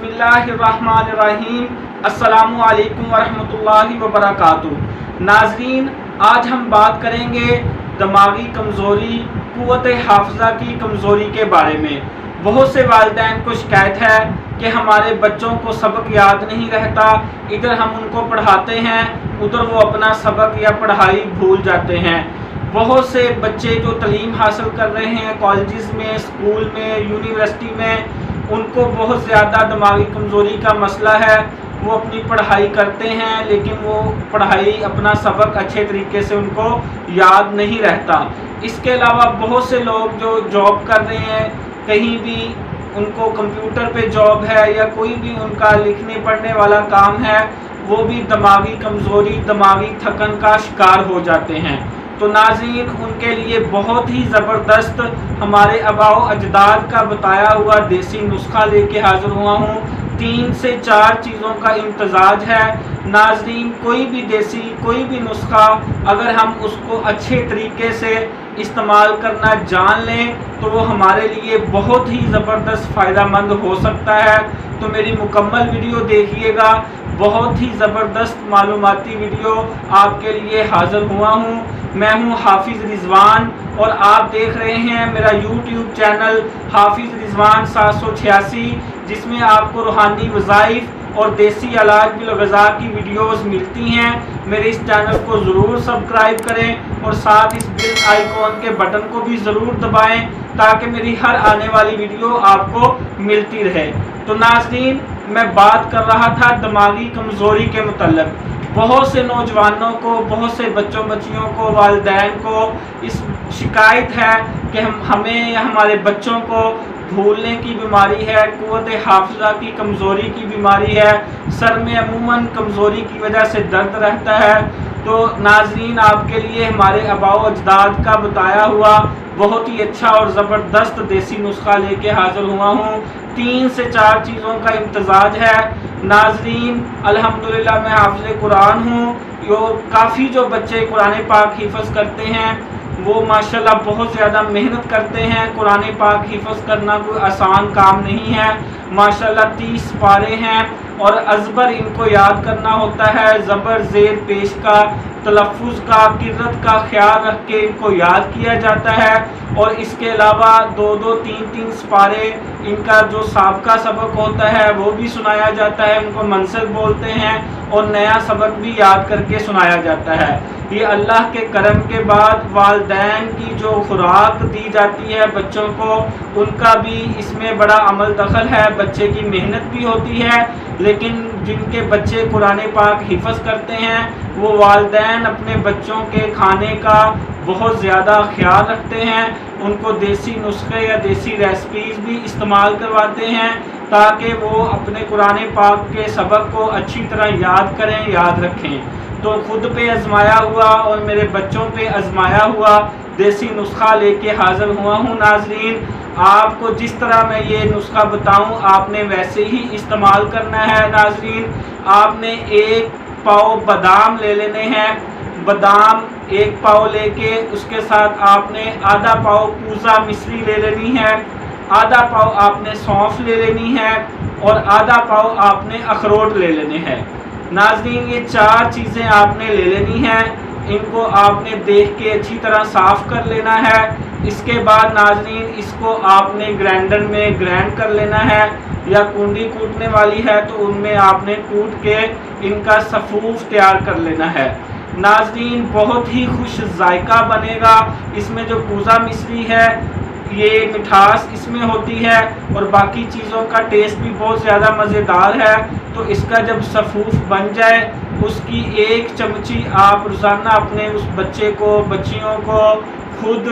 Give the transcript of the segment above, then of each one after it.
بسم اللہ الرحمن الرحیم۔ السلام علیکم ورحمۃ اللہ وبرکاتہ۔ ناظرین، آج ہم بات کریں گے دماغی کمزوری، قوت حافظہ کی کمزوری کے بارے میں۔ بہت سے والدین کو شکایت ہے کہ ہمارے بچوں کو سبق یاد نہیں رہتا، ادھر ہم ان کو پڑھاتے ہیں ادھر وہ اپنا سبق یا پڑھائی بھول جاتے ہیں۔ بہت سے بچے جو تعلیم حاصل کر رہے ہیں کالجز میں، اسکول میں، یونیورسٹی میں، ان کو بہت زیادہ دماغی کمزوری کا مسئلہ ہے۔ وہ اپنی پڑھائی کرتے ہیں لیکن وہ پڑھائی اپنا سبق اچھے طریقے سے ان کو یاد نہیں رہتا۔ اس کے علاوہ بہت سے لوگ جو جاب کر رہے ہیں، کہیں بھی ان کو کمپیوٹر پہ جاب ہے یا کوئی بھی ان کا لکھنے پڑھنے والا کام ہے، وہ بھی دماغی کمزوری، دماغی تھکن کا شکار ہو جاتے ہیں۔ تو ناظرین، ان کے لیے بہت ہی زبردست ہمارے آباء و اجداد کا بتایا ہوا دیسی نسخہ لے کے حاضر ہوا ہوں۔ 3 سے 4 چیزوں کا امتزاج ہے۔ ناظرین، کوئی بھی نسخہ اگر ہم اس کو اچھے طریقے سے استعمال کرنا جان لیں تو وہ ہمارے لیے بہت ہی زبردست فائدہ مند ہو سکتا ہے۔ تو میری مکمل ویڈیو دیکھیے گا، بہت ہی زبردست معلوماتی ویڈیو آپ کے لیے حاضر ہوا ہوں۔ میں ہوں حافظ رضوان اور آپ دیکھ رہے ہیں میرا یوٹیوب چینل حافظ رضوان 786، جس میں آپ کو روحانی وظائف اور دیسی علاج بالغذا کی ویڈیوز ملتی ہیں۔ میرے اس چینل کو ضرور سبسکرائب کریں اور ساتھ اس بیل آئیکن کے بٹن کو بھی ضرور دبائیں تاکہ میری ہر آنے والی ویڈیو آپ کو ملتی رہے۔ تو ناظرین، میں بات کر رہا تھا دماغی کمزوری کے متعلق۔ بہت سے نوجوانوں کو، بہت سے بچوں بچیوں کو، والدین کو اس شکایت ہے کہ ہمیں یا ہمارے بچوں کو بھولنے کی بیماری ہے، قوت حافظہ کی کمزوری کی بیماری ہے، سر میں عموماً کمزوری کی وجہ سے درد رہتا ہے۔ تو ناظرین، آپ کے لیے ہمارے آباء و اجداد کا بتایا ہوا بہت ہی اچھا اور زبردست دیسی نسخہ لے کے حاضر ہوا ہوں۔ 3 سے 4 چیزوں کا امتزاج ہے۔ ناظرین، الحمدللہ میں حافظ قرآن ہوں۔ کافی جو بچے قرآن پاک حفظ کرتے ہیں وہ ماشاءاللہ بہت زیادہ محنت کرتے ہیں۔ قرآن پاک حفظ کرنا کوئی آسان کام نہیں ہے۔ ماشاءاللہ 30 پارے ہیں اور ازبر ان کو یاد کرنا ہوتا ہے، زبر زیر پیش کا، تلفظ کا، قرت کا خیال رکھ کے ان کو یاد کیا جاتا ہے۔ اور اس کے علاوہ 2 3 سپارے ان کا جو سابقہ سبق ہوتا ہے وہ بھی سنایا جاتا ہے، ان کو منسک بولتے ہیں، اور نیا سبق بھی یاد کر کے سنایا جاتا ہے۔ یہ اللہ کے کرم کے بعد والدین کی جو خوراک دی جاتی ہے بچوں کو، ان کا بھی اس میں بڑا عمل دخل ہے۔ بچے کی محنت بھی ہوتی ہے، لیکن جن کے بچے قرآن پاک حفظ کرتے ہیں وہ والدین اپنے بچوں کے کھانے کا بہت زیادہ خیال رکھتے ہیں، ان کو دیسی نسخے یا دیسی ریسپیز بھی استعمال کرواتے ہیں تاکہ وہ اپنے قرآن پاک کے سبق کو اچھی طرح یاد کریں، یاد رکھیں۔ تو خود پہ آزمایا ہوا اور میرے بچوں پہ آزمایا ہوا دیسی نسخہ لے کے حاضر ہوا ہوں۔ ناظرین، آپ کو جس طرح میں یہ نسخہ بتاؤں آپ نے ویسے ہی استعمال کرنا ہے۔ ناظرین، آپ نے 1 پاؤ بادام لے لینے ہیں۔ بادام 1 پاؤ لے کے اس کے ساتھ آپ نے آدھا پاؤ کوزہ مصری لے لینی ہے، آدھا پاؤ آپ نے سونف لے لینی ہے اور آدھا پاؤ آپ نے اخروٹ لے لینے ہیں۔ ناظرین، یہ 4 چیزیں آپ نے لے لینی ہیں۔ ان کو آپ نے دیکھ کے اچھی طرح صاف کر لینا ہے۔ اس کے بعد ناظرین، اس کو آپ نے گرائنڈر میں گرائنڈ کر لینا ہے، یا کنڈی کوٹنے والی ہے تو ان میں آپ نے کوٹ کے ان کا صفوف تیار کر لینا ہے۔ ناظرین، بہت ہی خوش ذائقہ بنے گا۔ اس میں جو کوزہ مصری ہے یہ مٹھاس اس میں ہوتی ہے اور باقی چیزوں کا ٹیسٹ بھی بہت زیادہ مزیدار ہے۔ تو اس کا جب صفوف بن جائے اس کی 1 چمچی آپ روزانہ اپنے اس بچے کو، بچیوں کو، خود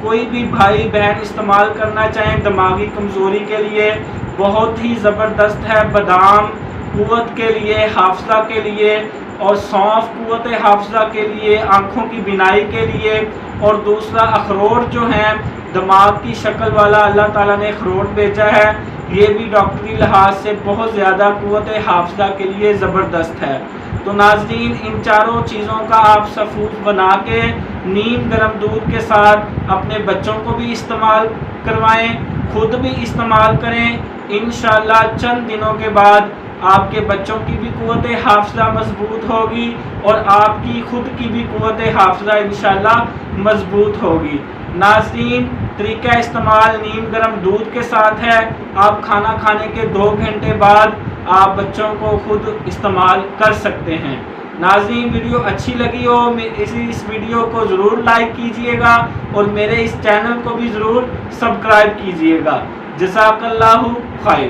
کوئی بھی بھائی بہن استعمال کرنا چاہیں دماغی کمزوری کے لیے، بہت ہی زبردست ہے۔ بادام قوت کے لیے، حافظہ کے لیے، اور سونف قوت حافظہ کے لیے، آنکھوں کی بینائی کے لیے، اور دوسرا اخروٹ جو ہیں دماغ کی شکل والا اللہ تعالیٰ نے اخروٹ بھیجا ہے، یہ بھی ڈاکٹری لحاظ سے بہت زیادہ قوت حافظہ کے لیے زبردست ہے۔ تو ناظرین، ان 4 چیزوں کا آپ صفوف بنا کے نیم گرم دودھ کے ساتھ اپنے بچوں کو بھی استعمال کروائیں، خود بھی استعمال کریں۔ انشاءاللہ چند دنوں کے بعد آپ کے بچوں کی بھی قوت حافظہ مضبوط ہوگی اور آپ کی خود کی بھی قوت حافظہ انشاءاللہ مضبوط ہوگی۔ ناظرین، طریقہ استعمال نیم گرم دودھ کے ساتھ ہے۔ آپ کھانا کھانے کے 2 گھنٹے بعد آپ بچوں کو خود استعمال کر سکتے ہیں۔ ناظرین، ویڈیو اچھی لگی ہو اس ویڈیو کو ضرور لائک کیجئے گا اور میرے اس چینل کو بھی ضرور سبسکرائب کیجئے گا۔ جزاک اللہ خیر۔